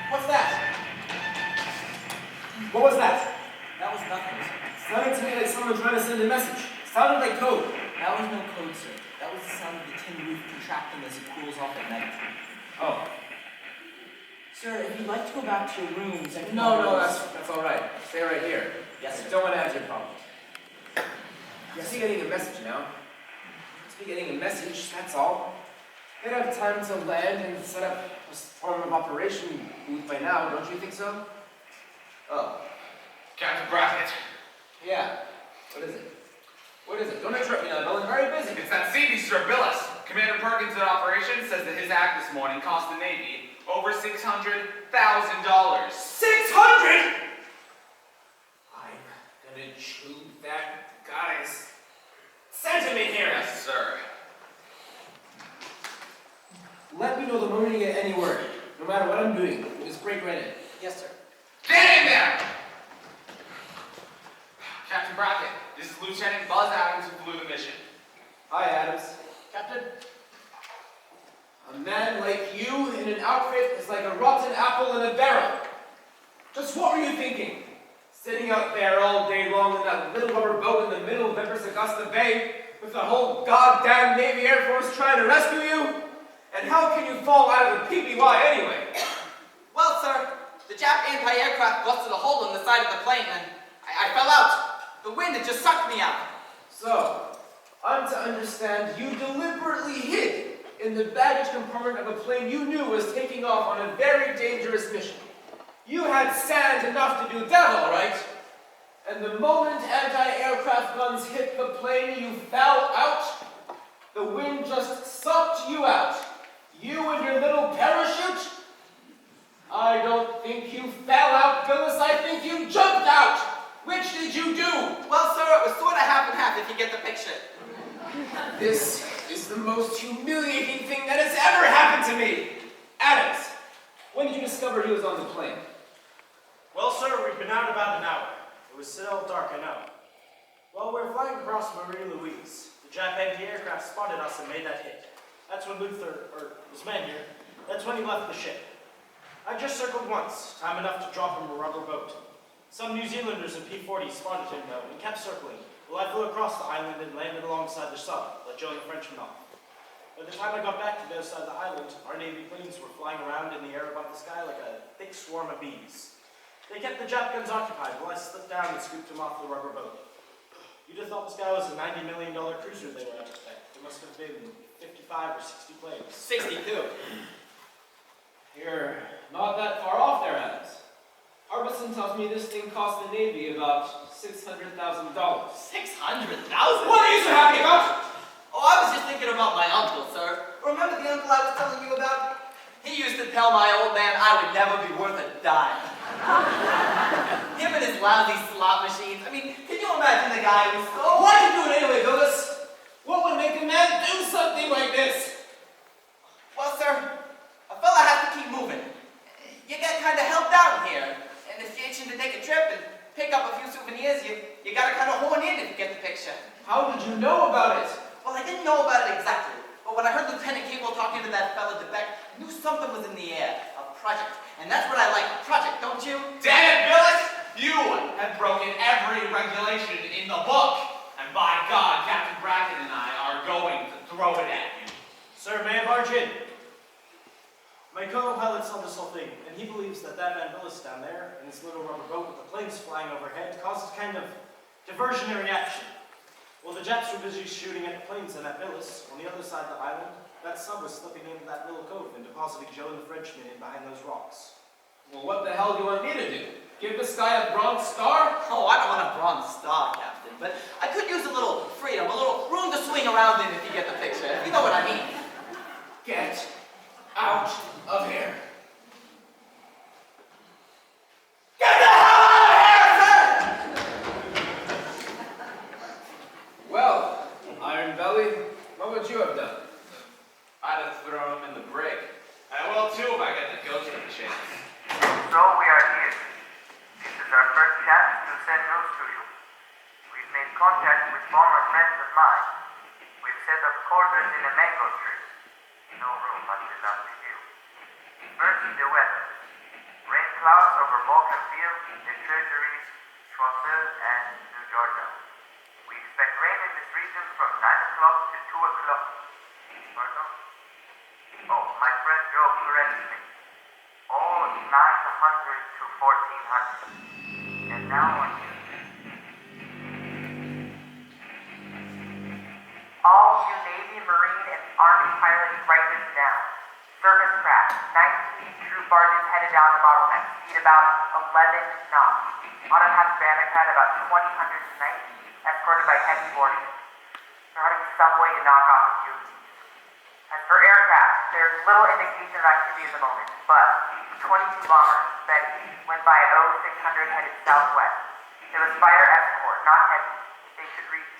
What's that? What was that? That was nothing, sir. Sounded to me like someone trying to send a message. Sounded like code. That was no code, sir. That was the sound of the tin roof contracting as it cools off at night. Oh. Sir, if you'd like to go back to your rooms, I can... No, that's all right. Stay right here. Yes, sir. Don't want to add to your problem. Just be getting a message now. Just be getting a message, that's all. They'd have time to land and set up a form of operation booth by now, don't you think so? Oh. Captain Brackett. Yeah. What is it? What is it? Don't interrupt me now, Bill. I'm very busy. It's that Seabee, Sir Billis. Commander Perkins in operations says that his act this morning cost the Navy over $600,000. 600? I'm gonna chew that guy's sentiment here. Yes, sir. Let me know the moment you get any word. No matter what I'm doing, just break right in. Yes, sir. Get in there! Captain Brackett, this is Lieutenant Buzz Adams who flew the mission. Hi, Adams. Captain? A man like you in an outfit is like a rotten apple in a barrel. Just what were you thinking? Sitting out there all day long in that little rubber boat in the middle of Empress Augusta Bay with the whole goddamn Navy Air Force trying to rescue you? And how can you fall out of the PBY anyway? Well, sir, the Jap anti-aircraft busted a hole in the side of the plane and I fell out. The wind had just sucked me out. So, I'm to understand you deliberately hid in the baggage compartment of a plane you knew was taking off on a very dangerous mission. You had sand enough to do that, all right? And the moment anti-aircraft guns hit the plane, you fell out. The wind just sucked you out. You and your little parachute? I don't think you fell out, Phyllis. I think you jumped out. Which did you do? Well, sir, it was sort of half and half if you get the picture. This is the most humiliating thing that has ever happened to me. Adams, when did you discover he was on the plane? Well, sir, we've been out about an hour. It was still dark, I know. While we were flying across Marie Louise, the Jap anti-aircraft spotted us and made that hit. That's when Luther, or his man here, that's when he left the ship. I just circled once, time enough to drop him a rubber boat. Some New Zealanders in P-40 spotted him, though, and kept circling. Well, I flew across the island and landed alongside the sub, let Joe and the Frenchman off. By the time I got back to the other side of the island, our Navy planes were flying around in the air above the sky like a thick swarm of bees. They kept the Jap guns occupied while I slipped down and scooped him off the rubber boat. You'd have thought this guy was a $90 million cruiser they were after. There must have been 55 or 60 planes. 62. You're not that far off there, Adams. Harbison tells me this thing cost the Navy about $600,000. 600,000? What are you so happy about? Oh, I was just thinking about my uncle, sir. Remember the uncle I was telling you about? He used to tell my old man I would never be worth a dime. Him and his lousy slot machines. I mean, can you imagine the guy who's so... Why'd you do it anyway, Phyllis? What would make a man do something like this? Well, sir, a fella has to keep moving. You get kind of helped out here. And if you're itching to take a trip and pick up a few souvenirs, you gotta kind of horn in if you get the picture. How did you know about it? Well, I didn't know about it exactly. But when I heard Lieutenant Cable talking to that fella DeBeck, I knew something was in the air. A project. And that's what I like, a project, don't you? Damn it, Billis! You have broken every regulation in the book. And by God, Captain Brackett and I are going to throw it at you. Sir, may I barge in? My co-pilot saw this whole thing, and he believes that man Billis down there, in his little rubber boat with the planes flying overhead, caused a kind of diversionary action. While the Japs were busy shooting at the planes and at Billis, on the other side of the island, that sub was slipping into that little cove and depositing Joe and the Frenchman in behind those rocks. Well, what the hell do you want me to do? Give this guy a Bronze Star? Oh, I don't want a Bronze Star, Captain, but I could use a little freedom, a little room to swing around in if you get the picture, if you know what I mean. Get out of here. Get the hell out of here, sir! Well, Iron Belly, what would you have done? I'd have thrown him in the brig. I will too if I get the ghost of a chance. So we are here. This is our first chance to send news to you. We've made contact with former friends of mine. We've set up quarters in a mango tree. No room much enough to view. First, the weather. over Vulcan Field, the Treasuries, Choiseul, and New Georgia. We expect rain in this region from 9 o'clock to 2 o'clock. Pardon? Oh, my friend Joe corrects me. All 900 to 1400. And now on you. All you Navy, Marine, and Army pilots write this down. Surface craft, 19 troop barges headed down the bottleneck, speed about 11 knots. Autumn has Bannock had about 20 hunters tonight, escorted by heavy boarding. There ought to be some way to knock off a few of these. As for aircraft, there's little indication of activity at the moment, but 22 bombers, Betty, went by at 0600 headed southwest. It was fighter escort, not heavy. They should reach